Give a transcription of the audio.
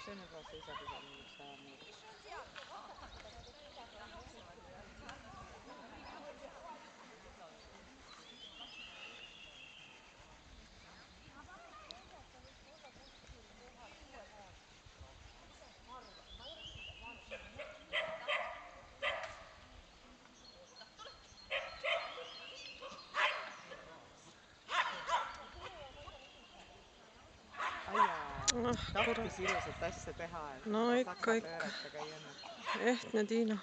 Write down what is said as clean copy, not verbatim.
see on juba seisab juba mingiks ajamöödaks. Tahtis ilusat asja teha, et no ikka. käia. Ehtne Tiina.